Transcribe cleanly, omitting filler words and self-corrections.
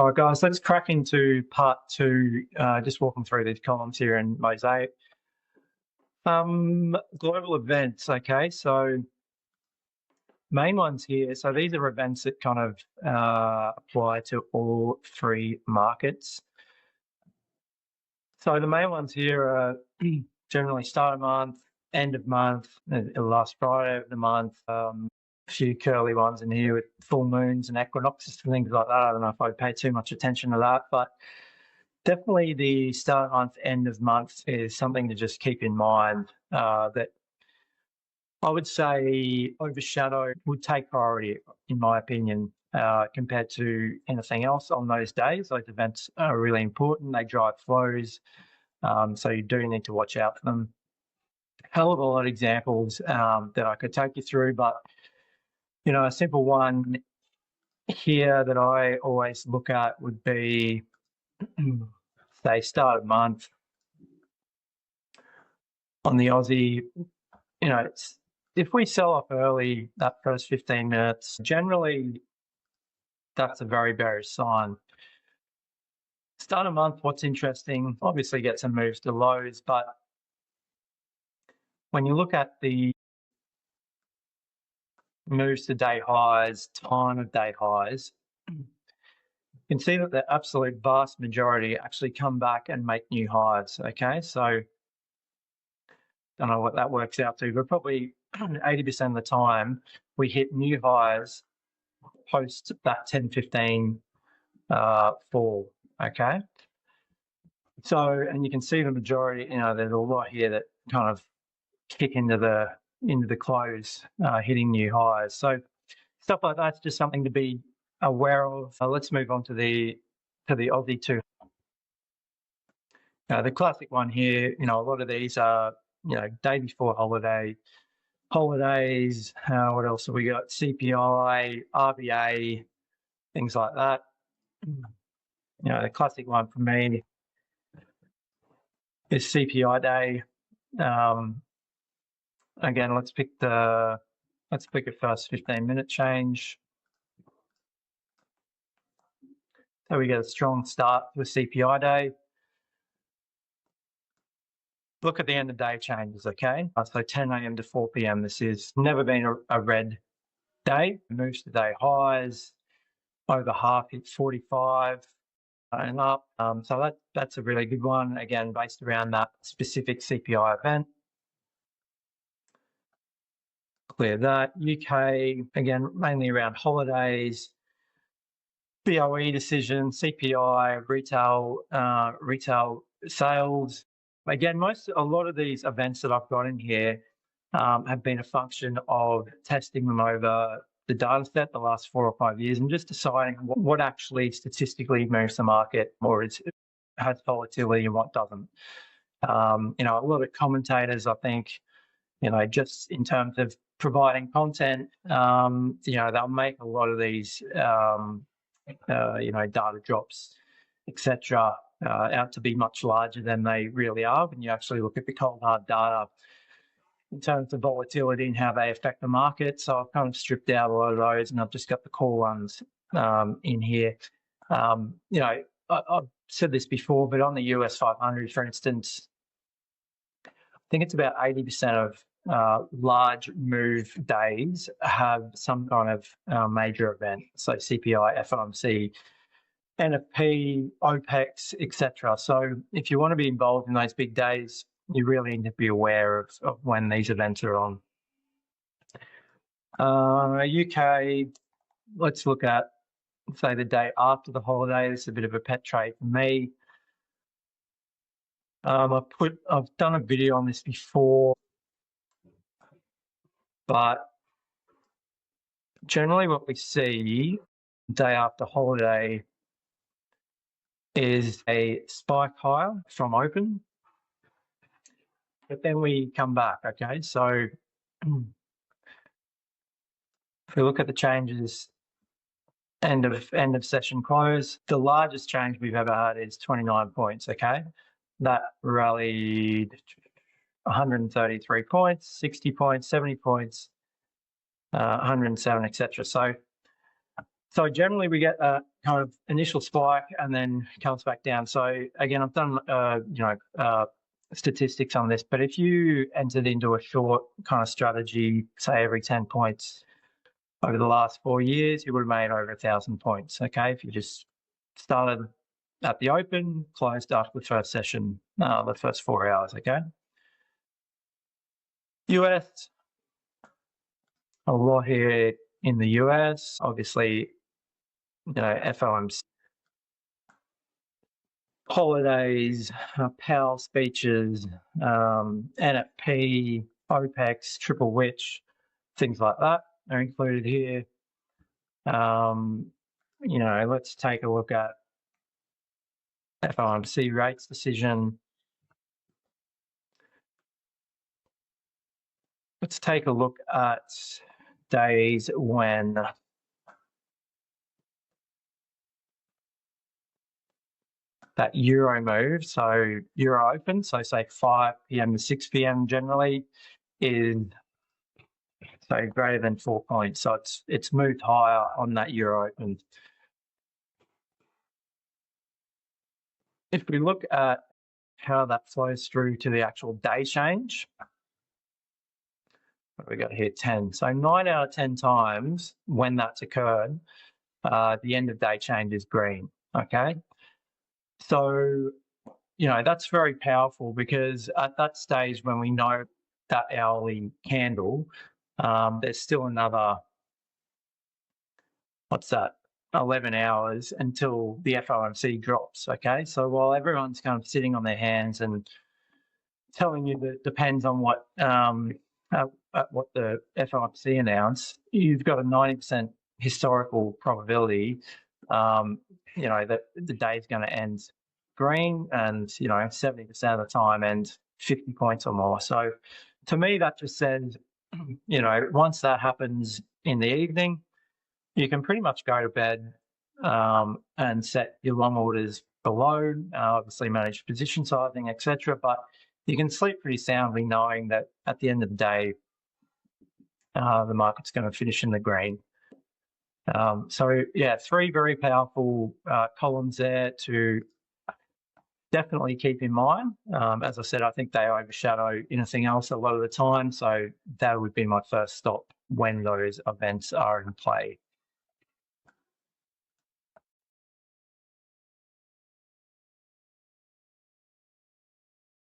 All right, guys, let's crack into part two, just walking through these columns here in Mosaic. Global events, okay, so main ones here. So these are events that kind of apply to all three markets. So the main ones here are generally start of month, end of month, last Friday of the month, a few curly ones in here with full moons and equinoxes and things like that. I don't know if I pay too much attention to that, but definitely the start of month, end of month is something to just keep in mind that I would say overshadow would take priority, in my opinion, compared to anything else on those days. Those events are really important. They drive flows, so you do need to watch out for them. Hell of a lot of examples that I could take you through, but you know, a simple one here that I always look at would be, say, start of month on the Aussie. You know, if we sell off early that first 15 minutes, generally that's a very bearish sign. Start of month, what's interesting, obviously get some moves to lows, but when you look at the moves to day highs, time of day highs, you can see that the absolute vast majority actually come back and make new highs, okay? So don't know what that works out to, but probably 80% of the time we hit new highs post that 10-15 fall, okay? So, and you can see the majority, you know, there's a lot here that kind of kick into the close, hitting new highs. So stuff like that's just something to be aware of. Let's move on to the Aussie 2. The classic one here, you know, a lot of these are, you know, day before holidays. What else have we got? CPI, RBA, things like that. You know, the classic one for me is CPI day. Again, let's pick a first 15-minute change. So we get a strong start to a CPI day. Look at the end of day changes, okay? So 10 a.m. to 4 p.m. This is never been a red day. Moves to day highs, over half hits 45 and up. So that's a really good one, again, based around that specific CPI event. Clear that. UK, again, mainly around holidays, BOE decision, CPI, retail sales. Again, a lot of these events that I've got in here have been a function of testing them over the data set the last 4 or 5 years and just deciding what actually statistically moves the market or has volatility and what doesn't. You know, a lot of commentators, I think, you know, just in terms of providing content, you know, they'll make a lot of these, you know, data drops, etc., out to be much larger than they really are when you actually look at the cold hard data in terms of volatility and how they affect the market. So I've kind of stripped out a lot of those and I've just got the core ones in here. You know, I've said this before, but on the US 500, for instance, I think it's about 80% of large move days have some kind of major event. So CPI, FOMC, NFP, OPEX, etc. So if you want to be involved in those big days, you really need to be aware of when these events are on. UK, let's look at, say, the day after the holiday. This is a bit of a pet trade for me. I've done a video on this before, but generally what we see day after holiday is a spike higher from open, but then we come back, okay? So if we look at the changes end of session close, the largest change we've ever had is 29 points, okay? That rallied 133 points, 60 points, 70 points, 107, etc. So generally we get a kind of initial spike and then comes back down. So again, I've done statistics on this, but if you entered into a short kind of strategy, say every 10 points over the last 4 years, you would have made over 1,000 points. Okay, if you just started at the open, closed after the first session, the first 4 hours. Okay. US, a lot here in the US, obviously, FOMC, holidays, PAL speeches, NFP, OPEX, triple witch, things like that are included here. Let's take a look at FOMC rates decision. Let's take a look at days when that Euro move, so Euro open, so say 5 p.m. to 6 p.m. generally is so greater than 4 points. So it's moved higher on that Euro open. If we look at how that flows through to the actual day change, what we got here, 10. So 9 out of 10 times when that's occurred, the end of day change is green, okay? So, that's very powerful because at that stage when we know that hourly candle, there's still another, 11 hours until the FOMC drops, okay? So while everyone's kind of sitting on their hands and telling you that it depends on what the FOMC announced, you've got a 90% historical probability, that the day is going to end green and, 70% of the time end 50 points or more. So to me, that just says, once that happens in the evening, you can pretty much go to bed and set your long orders below, obviously manage position sizing, etc. But you can sleep pretty soundly knowing that at the end of the day, the market's going to finish in the green. So yeah, 3 very powerful columns there to definitely keep in mind. As I said, I think they overshadow anything else a lot of the time. So that would be my first stop when those events are in play.